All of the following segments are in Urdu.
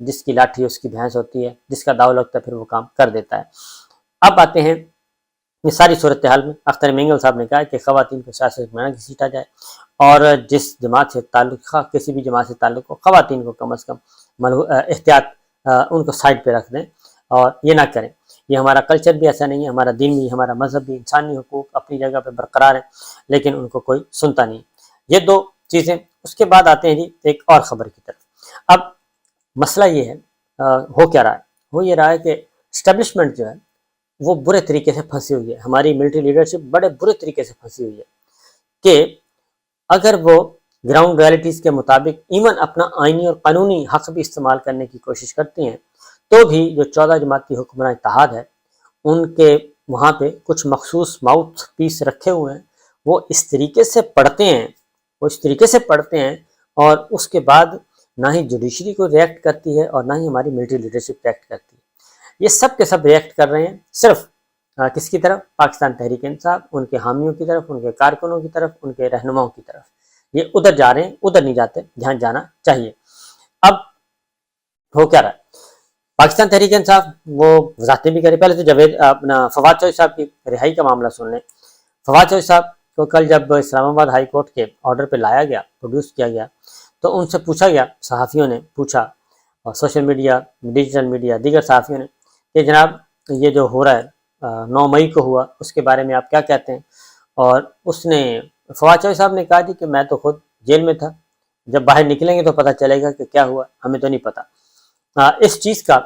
جس کی لاٹھی اس کی بھینس ہوتی ہے، جس کا داؤ لگتا ہے پھر وہ کام کر دیتا ہے۔ اب آتے ہیں یہ ساری صورتحال میں اختر مینگل صاحب نے کہا کہ خواتین کو سیاست میں نہ گھسیٹا جائے، اور جس جماعت سے تعلق، کسی بھی جماعت سے تعلق ہو، خواتین کو کم از کم احتیاط ان کو سائڈ پہ رکھ دیں اور یہ نہ کریں۔ یہ ہمارا کلچر بھی ایسا نہیں ہے، ہمارا دین بھی، ہمارا مذہب بھی، انسانی حقوق اپنی جگہ پہ برقرار ہیں، لیکن ان کو کوئی سنتا نہیں۔ یہ دو چیزیں۔ اس کے بعد آتے ہیں جی ایک اور خبر کی طرف۔ اب مسئلہ یہ ہے، ہو کیا رہا ہے؟ ہو یہ رہا ہے کہ اسٹیبلشمنٹ جو ہے وہ برے طریقے سے پھنسی ہوئی ہے، ہماری ملٹری لیڈرشپ بڑے برے طریقے سے پھنسی ہوئی ہے کہ اگر وہ گراؤنڈ ریالٹیز کے مطابق ایون اپنا آئینی اور قانونی حق بھی استعمال کرنے کی کوشش کرتی ہیں، تو بھی جو 14 جماعتی حکمراں اتحاد ہے ان کے وہاں پہ کچھ مخصوص ماؤتھ پیس رکھے ہوئے ہیں، وہ اس طریقے سے پڑھتے ہیں اور اس کے بعد نہ ہی جوڈیشری کو ریئیکٹ کرتی ہے اور نہ ہی ہماری ملٹری لیڈرشپ ریئیکٹ کرتی ہے۔ یہ سب کے سب ریئیکٹ کر رہے ہیں صرف کس کی طرف؟ پاکستان تحریک انصاف، ان کے حامیوں کی طرف، ان کے کارکنوں کی طرف، ان کے رہنماؤں کی طرف۔ یہ ادھر جا رہے ہیں، ادھر نہیں جاتے جہاں جانا چاہیے۔ اب ہو کیا رہا ہے؟ پاکستان تحریک انصاف وہ وضاحتیں بھی کرے۔ پہلے تو جاوید اپنا فواد چوہدری صاحب کی رہائی کا معاملہ سن لیں۔ فواد چوہدری صاحب کو کل جب اسلام آباد ہائی کورٹ کے آرڈر پہ لایا گیا، پروڈیوس کیا گیا، تو ان سے پوچھا گیا، صحافیوں نے پوچھا، اور سوشل میڈیا، ڈیجیٹل میڈیا، دیگر صحافیوں نے، کہ جناب یہ جو ہو رہا ہے 9 مئی کو ہوا، اس کے بارے میں آپ کیا کہتے ہیں؟ اور اس نے فواد چوہدری صاحب نے کہا جی کہ میں تو خود جیل میں تھا، جب باہر نکلیں گے تو پتہ چلے گا کہ کیا ہوا، ہمیں تو نہیں پتہ۔ اس چیز کا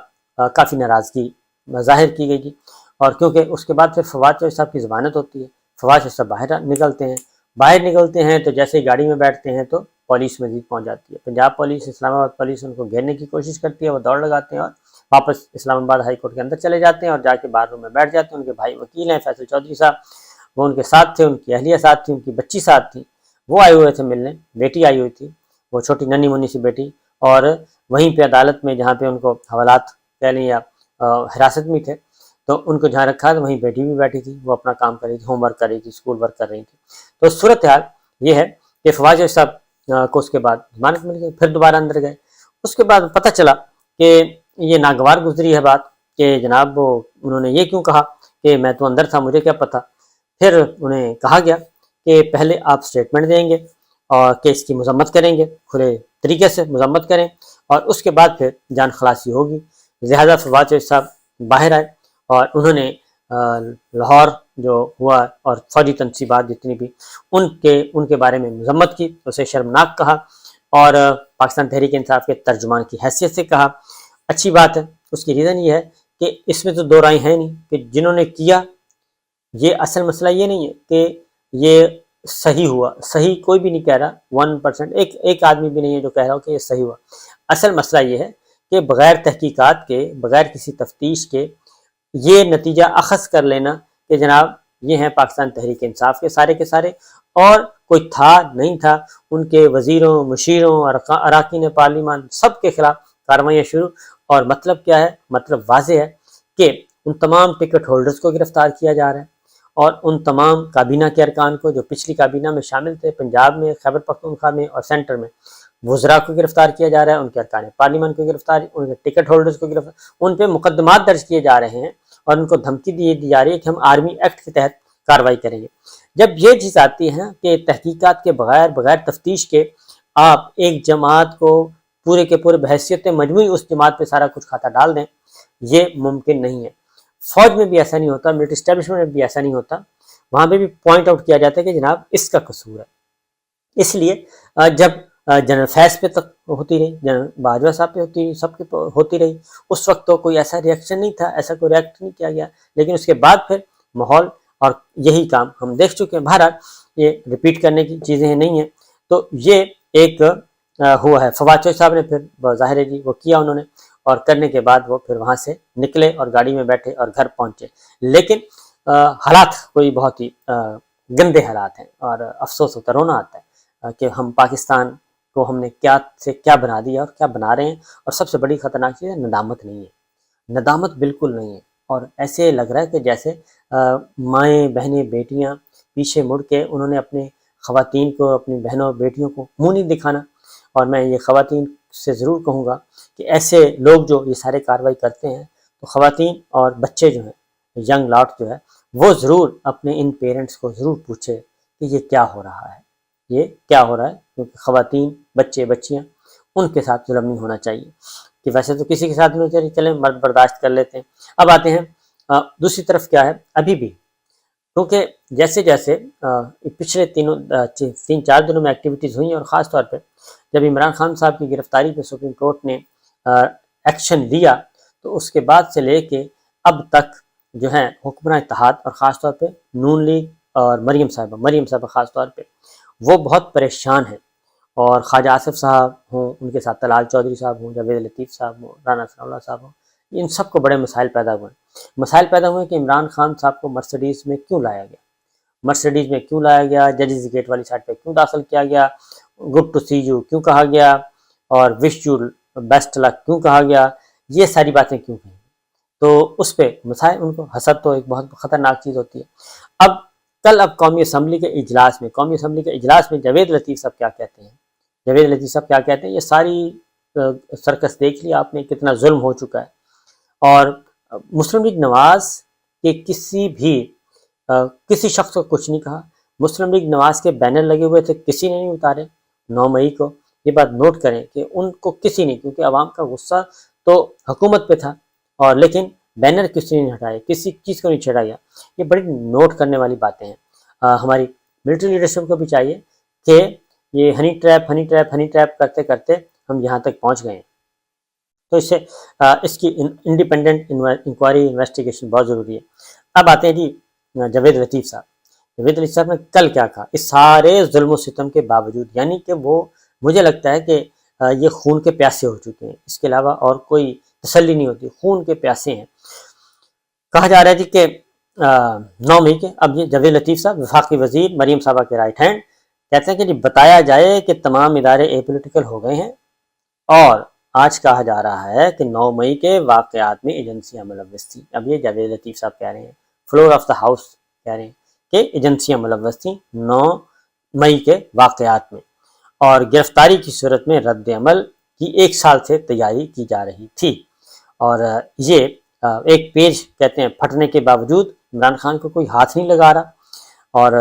کافی ناراضگی ظاہر کی گئی تھی، اور کیونکہ اس کے بعد پھر فواد چوہدری صاحب کی ضمانت ہوتی ہے، فواد چوہدری صاحب باہر نکلتے ہیں تو جیسے ہی گاڑی میں بیٹھتے ہیں تو پولیس مزید پہنچ جاتی ہے، پنجاب پولیس، اسلام آباد پولیس ان کو گھیرنے کی کوشش کرتی ہے، وہ دوڑ لگاتے ہیں اور واپس اسلام آباد ہائی کورٹ کے اندر چلے جاتے ہیں اور جا کے بار روم میں بیٹھ جاتے ہیں۔ ان کے بھائی وکیل ہیں فیصل چودھری صاحب، وہ ان کے ساتھ تھے، ان کی اہلیہ ساتھ تھی، ان کی بچی ساتھ تھی، وہ آئے ہوئے تھے ملنے، بیٹی آئی ہوئی تھی، وہ چھوٹی ننھی منی سی بیٹی، اور وہیں پہ عدالت میں جہاں پہ ان کو حوالات کہہ لیں یا حراست میں تھے، تو ان کو جہاں رکھا تو وہیں بیٹی بھی بیٹھی تھی، وہ اپنا کام کر رہی تھی، ہوم ورک کر رہی تھی، اسکول ورک کر رہی تھی۔ تو صورتحال یہ ہے کہ فواد چوہدری صاحب کو اس کے بعد ضمانت مل گئی، پھر دوبارہ اندر گئے۔ اس کے بعد پتہ چلا کہ یہ ناگوار گزری ہے بات کہ جناب انہوں نے یہ کیوں کہا کہ میں تو اندر تھا، مجھے کیا پتہ۔ پھر انہیں کہا گیا کہ پہلے آپ سٹیٹمنٹ دیں گے اور کہ اس کی مذمت کریں گے، کھلے طریقے سے مذمت کریں، اور اس کے بعد پھر جان خلاصی ہوگی۔ لہٰذا فواد چوہدری صاحب باہر آئے اور انہوں نے لاہور جو ہوا اور فوجی تنصیبات جتنی بھی ان کے بارے میں مذمت کی، اسے شرمناک کہا، اور پاکستان تحریک انصاف کے ترجمان کی حیثیت سے کہا۔ اچھی بات ہے، اس کی ریزن یہ ہے کہ اس میں تو دو رائے ہیں نہیں کہ جنہوں نے کیا، یہ اصل مسئلہ یہ نہیں ہے کہ یہ صحیح ہوا، صحیح کوئی بھی نہیں کہہ رہا، 1% ایک آدمی بھی نہیں ہے جو کہہ رہا ہو کہ یہ صحیح ہوا۔ اصل مسئلہ یہ ہے کہ بغیر تحقیقات کے، بغیر کسی تفتیش کے یہ نتیجہ اخذ کر لینا کہ جناب یہ ہیں پاکستان تحریک انصاف کے سارے اور کوئی تھا نہیں تھا، ان کے وزیروں، مشیروں، اراکین پارلیمان سب کے خلاف کارروائیاں شروع۔ اور مطلب کیا ہے؟ مطلب واضح ہے کہ ان تمام ٹکٹ ہولڈرز کو گرفتار کیا جا رہا ہے، اور ان تمام کابینہ کے ارکان کو جو پچھلی کابینہ میں شامل تھے، پنجاب میں، خیبر پختونخوا میں اور سینٹر میں، وزراء کو گرفتار کیا جا رہا ہے، ان کے ارکان پارلیمان کو گرفتار، ان کے ٹکٹ ہولڈرز کو گرفتار، ان پہ مقدمات درج کیے جا رہے ہیں، اور ان کو دھمکی دی جا رہی ہے کہ ہم آرمی ایکٹ کے تحت کارروائی کریں گے۔ جب یہ چیز آتی ہے کہ تحقیقات کے بغیر تفتیش کے آپ ایک جماعت کو پورے کے پورے بحیثیت مجموعی اس جماعت پہ سارا کچھ کھاتا ڈال دیں، یہ ممکن نہیں ہے۔ فوج میں بھی ایسا نہیں ہوتا، ملٹری اسٹیبلشمنٹ میں بھی ایسا نہیں ہوتا، وہاں پہ بھی پوائنٹ آؤٹ کیا جاتا ہے کہ جناب اس کا قصور ہے۔ اس لیے جب جنرل فیض پہ تک ہوتی رہی، جنرل باجوہ صاحب پہ ہوتی رہی، سب کے ہوتی رہی، اس وقت تو کوئی ایسا ریئیکشن نہیں تھا، ایسا کوئی ریئیکٹ نہیں کیا گیا، لیکن اس کے بعد پھر ماحول اور یہی کام ہم دیکھ چکے ہیں۔ بہرحال یہ ریپیٹ کرنے کی چیزیں نہیں ہیں، تو یہ ایک ہوا ہے۔ فواد چوہدری صاحب نے پھر ظاہر ہے جی وہ کیا انہوں نے، اور کرنے کے بعد وہ پھر وہاں سے نکلے اور گاڑی میں بیٹھے اور گھر پہنچے، لیکن حالات کوئی بہت ہی گندے حالات ہیں، اور افسوس ہوتا، رونا آتا ہے کہ ہم پاکستان کو ہم نے کیا بنا دیا اور کیا بنا رہے ہیں۔ اور سب سے بڑی خطرناک چیز ہے ندامت نہیں ہے، ندامت بالکل نہیں ہے، اور ایسے لگ رہا ہے کہ جیسے مائیں، بہنیں، بیٹیاں پیچھے مڑ کے انہوں نے اپنے خواتین کو، اپنی بہنوں بیٹیوں کو منہ نہیں دکھانا۔ اور میں یہ خواتین سے ضرور کہوں گا کہ ایسے لوگ جو یہ سارے کارروائی کرتے ہیں تو خواتین اور بچے جو ہیں، ینگ لاٹ جو ہے، وہ ضرور اپنے ان پیرنٹس کو ضرور پوچھے کہ یہ کیا ہو رہا ہے، یہ کیا ہو رہا ہے، کیونکہ خواتین، بچے، بچیاں، ان کے ساتھ ظلم نہیں ہونا چاہیے، کہ ویسے تو کسی کے ساتھ نہیں ہونا چاہیے، چلیں مرد برداشت کر لیتے ہیں۔ اب آتے ہیں دوسری طرف کیا ہے، ابھی بھی کیونکہ جیسے جیسے پچھلے تین چار دنوں میں ایکٹیویٹیز ہوئی ہیں، اور خاص طور پہ جب عمران خان صاحب کی گرفتاری پہ سپریم کورٹ نے ایکشن لیا، تو اس کے بعد سے لے کے اب تک جو ہے حکمراں اتحاد، اور خاص طور پہ نون لیگ اور مریم صاحبہ خاص طور پہ وہ بہت پریشان ہیں، اور خواجہ آصف صاحب ہوں، ان کے ساتھ طلال چودھری صاحب ہوں، جاوید لطیف صاحب ہوں، رانا ثناء اللہ صاحب ہوں، ان سب کو بڑے مسائل پیدا ہوئے کہ عمران خان صاحب کو مرسیڈیز میں کیوں لایا گیا، ججز گیٹ والی سائڈ پہ کیوں داخل کیا گیا، گڈ ٹو سی یو کیوں کہا گیا، اور وش یو بیسٹ لک کیوں کہا گیا، یہ ساری باتیں کیوں کہیں، تو اس پہ مسائل، ان کو حسد تو ایک بہت خطرناک چیز ہوتی ہے۔ اب قومی اسمبلی کے اجلاس میں جاوید لطیف صاحب کیا کہتے ہیں، یہ ساری سرکس دیکھ لیا آپ نے، کتنا ظلم ہو چکا ہے، اور مسلم لیگ نواز کے کسی شخص کو کچھ نہیں کہا، مسلم لیگ نواز کے بینر لگے ہوئے تھے، کسی نے نہیں اتارے 9 مئی کو، یہ بات نوٹ کریں کہ ان کو کسی نے، کیونکہ عوام کا غصہ تو حکومت پہ تھا، اور لیکن بینر کسی نے نہیں ہٹائے، کسی چیز کو نہیں چھیڑا گیا، یہ بڑی نوٹ کرنے والی باتیں ہیں۔ ہماری ملٹری لیڈرشپ کو بھی چاہیے کہ یہ ہنی ٹریپ کرتے کرتے ہم یہاں تک پہنچ گئے ہیں، تو اس کی انڈیپینڈنٹ انکوائری انویسٹیگیشن بہت ضروری ہے۔ اب آتے ہیں جی جاوید لطیف صاحب نے کل کیا کہا، اس سارے ظلم و ستم کے باوجود، یعنی کہ وہ، مجھے لگتا ہے کہ یہ خون کے پیاسے ہو چکے ہیں، اس کے علاوہ اور کوئی تسلی نہیں ہوتی، خون کے پیاسے ہیں۔ کہا جا رہا ہے جی کہ 9 مئی کے، اب یہ جاوید لطیف صاحب وفاقی وزیر مریم صاحبہ کے رائٹ ہینڈ کہتے ہیں کہ جی بتایا جائے کہ تمام ادارے اے پولیٹیکل ہو گئے ہیں، اور آج کہا جا رہا ہے کہ 9 مئی کے واقعات میں ایجنسیاں ملوث تھیں۔ اب یہ جاوید لطیف صاحب کہہ رہے ہیں، فلور آف دا ہاؤس کہہ رہے ہیں کہ ایجنسیاں ملوث تھیں 9 مئی کے واقعات میں، اور گرفتاری کی صورت میں رد عمل کی 1 سال سے تیاری کی جا رہی تھی، اور یہ ایک پیج کہتے ہیں پھٹنے کے باوجود عمران خان کو کوئی ہاتھ نہیں لگا رہا، اور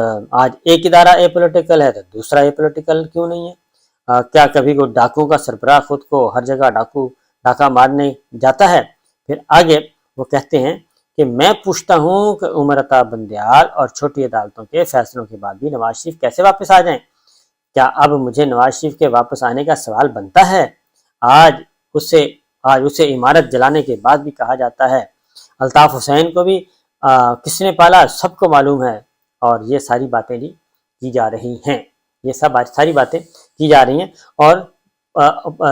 آج ایک ادارہ اے پولیٹیکل ہے تو دوسرا اے پولیٹیکل کیوں نہیں ہے؟ کیا کبھی کوئی ڈاکوں کا سربراہ خود کو ہر جگہ ڈاکہ مارنے جاتا ہے؟ پھر آگے وہ کہتے ہیں کہ میں پوچھتا ہوں کہ عمر عطا بندیال اور چھوٹی عدالتوں کے فیصلوں کے بعد بھی نواز شریف کیسے واپس آ جائیں؟ کیا اب مجھے نواز شریف کے واپس آنے کا سوال بنتا ہے؟ آج اسے عمارت جلانے کے بعد بھی کہا جاتا ہے، الطاف حسین کو بھی کس نے پالا سب کو معلوم ہے، اور یہ ساری باتیں بھی کی جا رہی ہیں، یہ ساری باتیں کی جا رہی ہیں، اور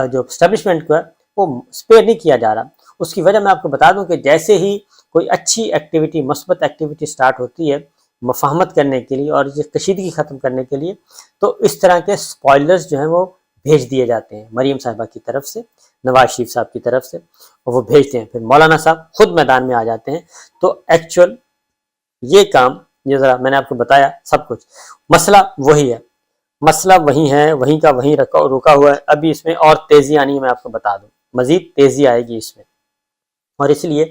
جو اسٹیبلشمنٹ کو ہے وہ سپیئر نہیں کیا جا رہا۔ اس کی وجہ میں آپ کو بتا دوں کہ جیسے ہی کوئی اچھی ایکٹیویٹی، مثبت ایکٹیویٹی سٹارٹ ہوتی ہے مفاہمت کرنے کے لیے اور یہ کشیدگی ختم کرنے کے لیے، تو اس طرح کے سپوائلرز جو ہیں وہ بھیج دیے جاتے ہیں مریم صاحبہ کی طرف سے، نواز شریف صاحب کی طرف سے، اور وہ بھیجتے ہیں، پھر مولانا صاحب خود میدان میں آ جاتے ہیں۔ تو ایکچوئل یہ کام، یہ ذرا میں نے آپ کو بتایا سب کچھ، مسئلہ وہی ہے، وہیں کا وہیں رکا ہوا ہے۔ ابھی اس میں اور تیزی آنی ہے، میں آپ کو بتا دوں، مزید تیزی آئے گی اس میں، اور اس لیے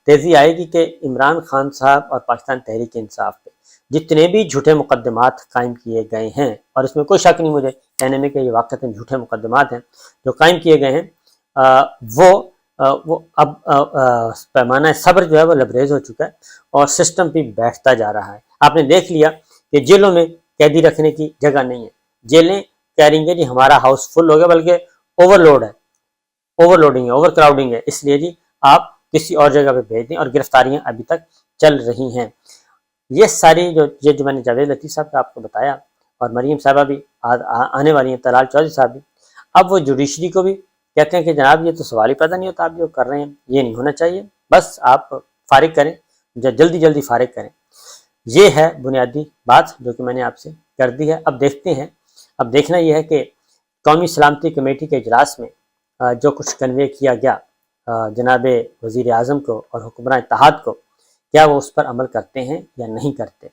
تیزی آئے گی کہ عمران خان صاحب اور پاکستان تحریک انصاف پہ جتنے بھی جھوٹے مقدمات قائم کیے گئے ہیں، اور اس میں کوئی شک نہیں مجھے کہنے میں کہ یہ واقعتاً جھوٹے مقدمات ہیں جو قائم کیے گئے ہیں، وہ اب پیمانہ صبر جو ہے وہ لبریز ہو چکا ہے، اور سسٹم بھی بیٹھتا جا رہا ہے۔ آپ نے دیکھ لیا کہ جیلوں میں قیدی رکھنے کی جگہ نہیں ہے، جیلیں کہہ رہی ہیں جی ہمارا ہاؤس فل ہو گیا، بلکہ اوور لوڈنگ ہے، اوور کراؤڈنگ ہے، اس لیے جی آپ کسی اور جگہ پہ بھیج دیں، اور گرفتاریاں ابھی تک چل رہی ہیں۔ یہ ساری جو میں نے جاوید لطیف صاحب کا آپ کو بتایا، اور مریم صاحبہ بھی آنے والی ہیں، طلال چودھری صاحب بھی، اب وہ جوڈیشری کو بھی کہتے ہیں کہ جناب یہ تو سوال ہی پیدا نہیں ہوتا، آپ جو کر رہے ہیں یہ نہیں ہونا چاہیے، بس آپ فارغ کریں، جلدی فارغ کریں۔ یہ ہے بنیادی بات جو کہ میں نے آپ سے کر دی ہے۔ اب دیکھتے ہیں، اب دیکھنا یہ ہے کہ قومی سلامتی کمیٹی کے اجلاس میں جو کچھ کنوے کیا گیا جناب وزیر اعظم کو اور حکمراں اتحاد کو، کیا وہ اس پر عمل کرتے ہیں یا نہیں کرتے،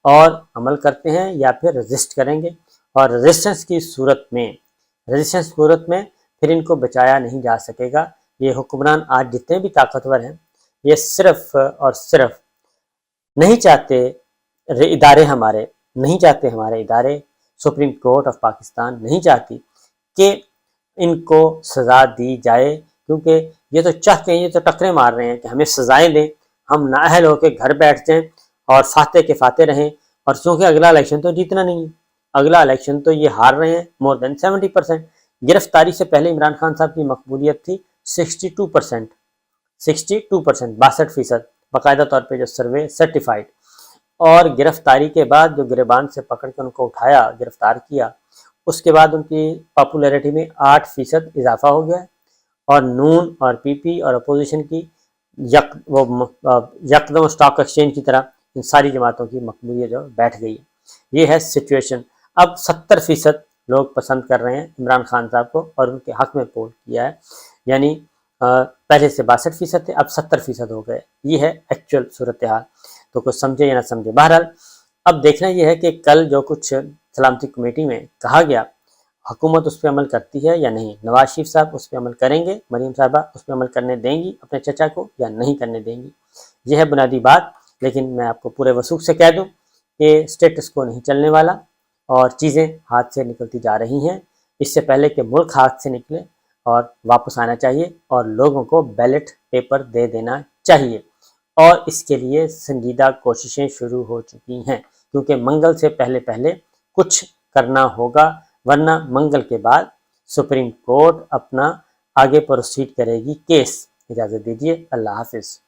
اور عمل کرتے ہیں یا پھر رزسٹ کریں گے، اور رزسٹنس کی صورت میں پھر ان کو بچایا نہیں جا سکے گا۔ یہ حکمران آج جتنے بھی طاقتور ہیں، یہ صرف اور صرف نہیں چاہتے ادارے ہمارے ادارے، سپریم کورٹ آف پاکستان نہیں چاہتی کہ ان کو سزا دی جائے، کیونکہ یہ تو چاہتے ہیں، یہ تو ٹکرے مار رہے ہیں کہ ہمیں سزائیں دیں، ہم نااہل ہو کے گھر بیٹھ جائیں اور فاتح کے فاتح رہیں، اور چونکہ اگلا الیکشن تو جیتنا نہیں ہے، اگلا الیکشن تو یہ ہار رہے ہیں مور دین 70%۔ گرفتاری سے پہلے عمران خان صاحب کی مقبولیت تھی 62%، 62%، باقاعدہ طور پہ جو سروے سرٹیفائڈ، اور گرفتاری کے بعد جو گریبان سے پکڑ کے ان کو اٹھایا، گرفتار کیا، اس کے بعد ان کی پاپولیرٹی میں 8% اضافہ ہو گیا ہے، اور نون اور پی پی اور اپوزیشن کی یکدم اسٹاک ایکسچینج کی طرح ان ساری جماعتوں کی مقبولیت جو بیٹھ گئی ہے۔ یہ ہے سچویشن۔ اب 70% لوگ پسند کر رہے ہیں عمران خان صاحب کو، اور ان کے حق میں پول کیا ہے، یعنی پہلے سے 62% تھے، اب 70% ہو گئے۔ یہ ہے ایکچوئل صورتحال، تو کچھ سمجھے یا نہ سمجھے۔ بہرحال اب دیکھنا یہ ہے کہ کل جو کچھ سلامتی کمیٹی میں کہا گیا، حکومت اس پہ عمل کرتی ہے یا نہیں۔ نواز شریف صاحب اس پہ عمل کریں گے، مریم صاحبہ اس پہ عمل کرنے دیں گی اپنے چچا کو یا نہیں کرنے دیں گی، یہ ہے بنیادی بات۔ لیکن میں آپ کو پورے وثوق سے کہہ دوں کہ اسٹیٹس کو نہیں چلنے والا، اور چیزیں ہاتھ سے نکلتی جا رہی ہیں۔ اس سے پہلے کہ ملک ہاتھ سے نکلے اور واپس آنا چاہیے، اور لوگوں کو بیلٹ پیپر دے دینا چاہیے، اور اس کے لیے سنجیدہ کوششیں شروع ہو چکی ہیں، کیونکہ منگل سے پہلے کچھ کرنا ہوگا، ورنہ منگل کے بعد سپریم کورٹ اپنا آگے پروسیڈ کرے گی کیس۔ اجازت دیجیے، اللہ حافظ۔